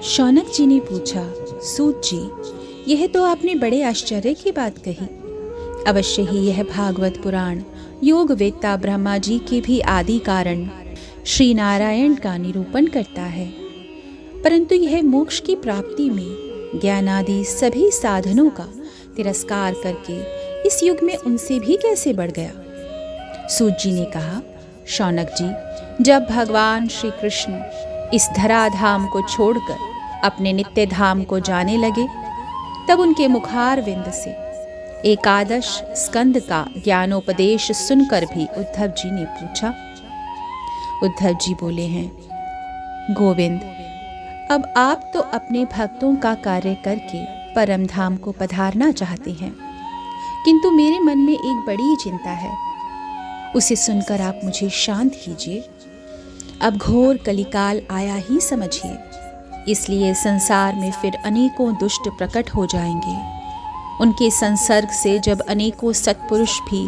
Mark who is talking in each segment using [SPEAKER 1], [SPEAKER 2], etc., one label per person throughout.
[SPEAKER 1] शौनक जी ने पूछा, सूत जी, यह तो आपने बड़े आश्चर्य की बात कही। अवश्य ही यह भागवत पुराण योग वेत्ता ब्रह्मा जी के भी आदि कारण श्री नारायण का निरूपण करता है, परंतु यह मोक्ष की प्राप्ति में ज्ञानादि सभी साधनों का तिरस्कार करके इस युग में उनसे भी कैसे बढ़ गया। सूत जी ने कहा, शौनक जी, जब भगवान श्री कृष्ण इस धराधाम को छोड़कर अपने नित्य धाम को जाने लगे, तब उनके मुखार विंद से एकादश स्कंद का ज्ञानोपदेश सुनकर भी उद्धव जी ने पूछा। उद्धव जी बोले हैं, गोविंद, अब आप तो अपने भक्तों का कार्य करके परम धाम को पधारना चाहते हैं, किंतु मेरे मन में एक बड़ी चिंता है, उसे सुनकर आप मुझे शांत कीजिए। अब घोर कलिकाल आया ही समझिए, इसलिए संसार में फिर अनेकों दुष्ट प्रकट हो जाएंगे। उनके संसर्ग से जब अनेकों सत्पुरुष भी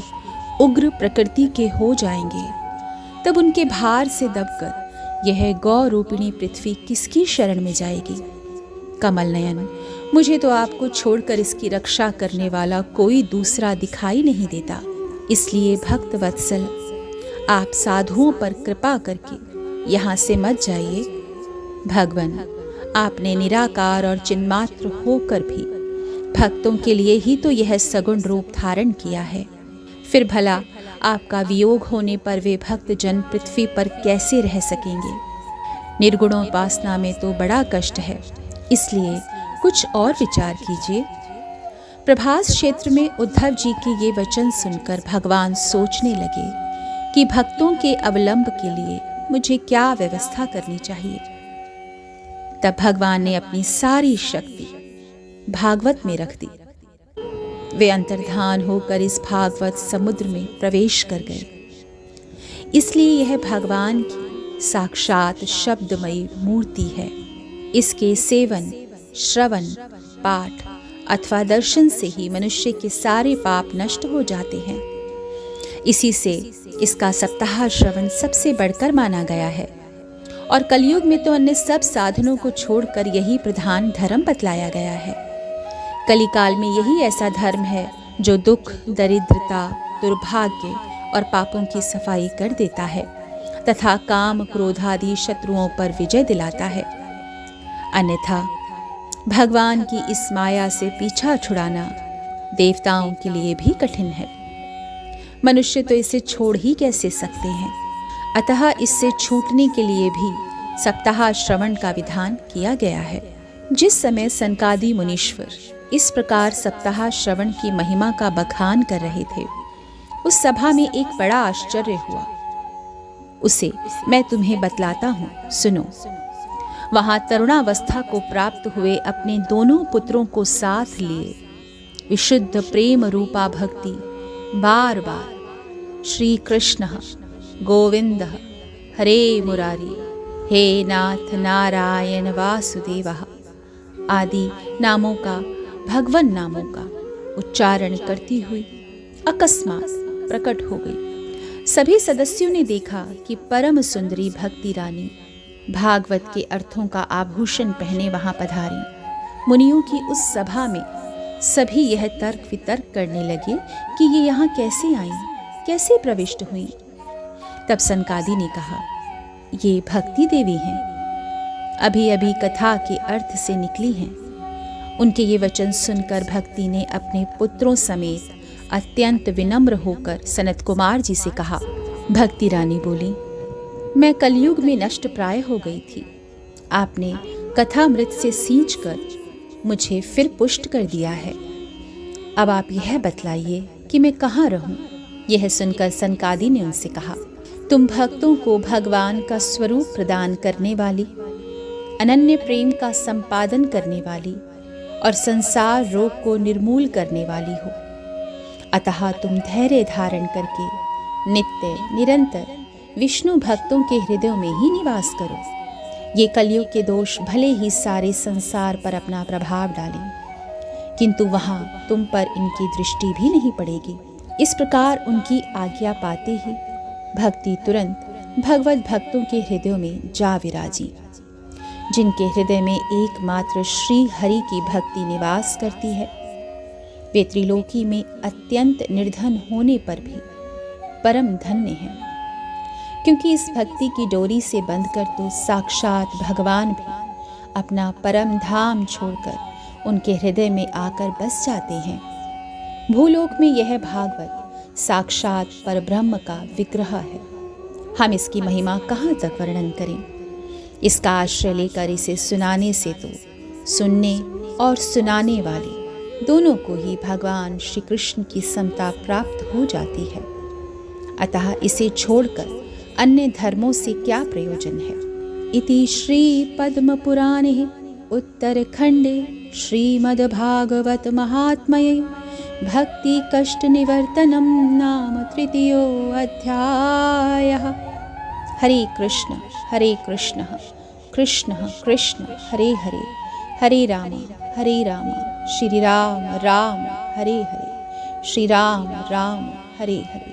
[SPEAKER 1] उग्र प्रकृति के हो जाएंगे, तब उनके भार से दबकर यह गौ रूपिणी पृथ्वी किसकी शरण में जाएगी। कमल नयन, मुझे तो आपको छोड़कर इसकी रक्षा करने वाला कोई दूसरा दिखाई नहीं देता, इसलिए भक्त वत्सल, आप साधुओं पर कृपा करके यहाँ से मत जाइए। भगवान, आपने निराकार और चिन्मात्र होकर भी भक्तों के लिए ही तो यह सगुण रूप धारण किया है, फिर भला आपका वियोग होने पर वे भक्त जन पृथ्वी पर कैसे रह सकेंगे। निर्गुणोपासना में तो बड़ा कष्ट है, इसलिए कुछ और विचार कीजिए। प्रभास क्षेत्र में उद्धव जी के ये वचन सुनकर भगवान सोचने लगे कि भक्तों के अवलंब के लिए मुझे क्या व्यवस्था करनी चाहिए। तब भगवान ने अपनी सारी शक्ति भागवत में रख दी। वे अंतर्धान होकर इस भागवत समुद्र में प्रवेश कर गए। इसलिए यह भगवान की साक्षात शब्दमयी मूर्ति है। इसके सेवन, श्रवण, पाठ अथवा दर्शन से ही मनुष्य के सारे पाप नष्ट हो जाते हैं। इसी से इसका सप्ताह श्रवण सबसे बढ़कर माना गया है, और कलयुग में तो अन्य सब साधनों को छोड़कर यही प्रधान धर्म बतलाया गया है। कलिकाल में यही ऐसा धर्म है जो दुख, दरिद्रता, दुर्भाग्य और पापों की सफाई कर देता है तथा काम, क्रोध आदि शत्रुओं पर विजय दिलाता है। अन्यथा भगवान की इस माया से पीछा छुड़ाना देवताओं के लिए भी कठिन है। मनुष्य तो इसे छोड़ ही कैसे सकते हैं। अतः इससे छूटने के लिए भी सप्ताह श्रवण का विधान किया गया है। जिस समय सनकादि मुनीश्वर इस प्रकार सप्ताह श्रवण की महिमा का बखान कर रहे थे, उस सभा में एक बड़ा आश्चर्य हुआ। उसे मैं तुम्हें बतलाता हूँ, सुनो। वहां तरुणावस्था को प्राप्त हुए अपने दोनों पुत्रों को साथ लिए विशुद्ध प्रेम रूपा भक्ति बार बार श्री कृष्ण गोविंद हरे मुरारी, हे नाथ नारायण वासुदेव आदि नामों का, भगवन नामों का उच्चारण करती हुई अकस्मात प्रकट हो गई। सभी सदस्यों ने देखा कि परम सुंदरी भक्ति रानी भागवत के अर्थों का आभूषण पहने वहां पधारी। मुनियों की उस सभा में सभी यह तर्क वितर्क करने लगे कि ये यहाँ कैसे आईं, कैसे प्रविष्ट हुईं। तब सनकादि ने कहा, ये भक्ति देवी हैं, अभी अभी कथा के अर्थ से निकली हैं। उनके ये वचन सुनकर भक्ति ने अपने पुत्रों समेत अत्यंत विनम्र होकर सनत कुमार जी से कहा। भक्ति रानी बोली, मैं कलयुग में नष्ट प्राय हो गई थी। आपने कथामृत से सींचकर मुझे फिर पुष्ट कर दिया है। अब आप यह बतलाइए कि मैं कहाँ रहूं। यह सुनकर सनकादि ने उनसे कहा, तुम भक्तों को भगवान का स्वरूप प्रदान करने वाली, अनन्य प्रेम का संपादन करने वाली और संसार रोग को निर्मूल करने वाली हो। अतः तुम धैर्य धारण करके नित्य निरंतर विष्णु भक्तों के हृदयों में ही निवास करो। ये कलयुग के दोष भले ही सारे संसार पर अपना प्रभाव डालें, किंतु वहां तुम पर इनकी दृष्टि भी नहीं पड़ेगी। इस प्रकार उनकी आज्ञा पाते ही भक्ति तुरंत भगवत भक्तों के हृदयों में जा विराजी। जिनके हृदय में एकमात्र श्री हरि की भक्ति निवास करती है, वे त्रिलोकी में अत्यंत निर्धन होने पर भी परम धन्य हैं, क्योंकि इस भक्ति की डोरी से बंधकर तो साक्षात भगवान भी अपना परम धाम छोड़कर उनके हृदय में आकर बस जाते हैं। भूलोक में यह भागवत साक्षात परब्रह्म का विग्रह है। हम इसकी महिमा कहाँ तक वर्णन करें। इसका आश्रय लेकर इसे सुनाने से तो सुनने और सुनाने वाले दोनों को ही भगवान श्री कृष्ण की समता प्राप्त हो जाती है। अतः इसे छोड़कर अन्य धर्मों से क्या प्रयोजन है। इति श्री पद्म पुराणे उत्तरखंडे श्रीमद्भागवत महात्म्ये भक्ति कष्ट निवर्तनम नाम तृतीयो अध्यायः। हरे कृष्ण कृष्ण कृष्ण हरे हरे, हरे राम श्री राम राम हरे हरे, श्री राम राम हरे हरे।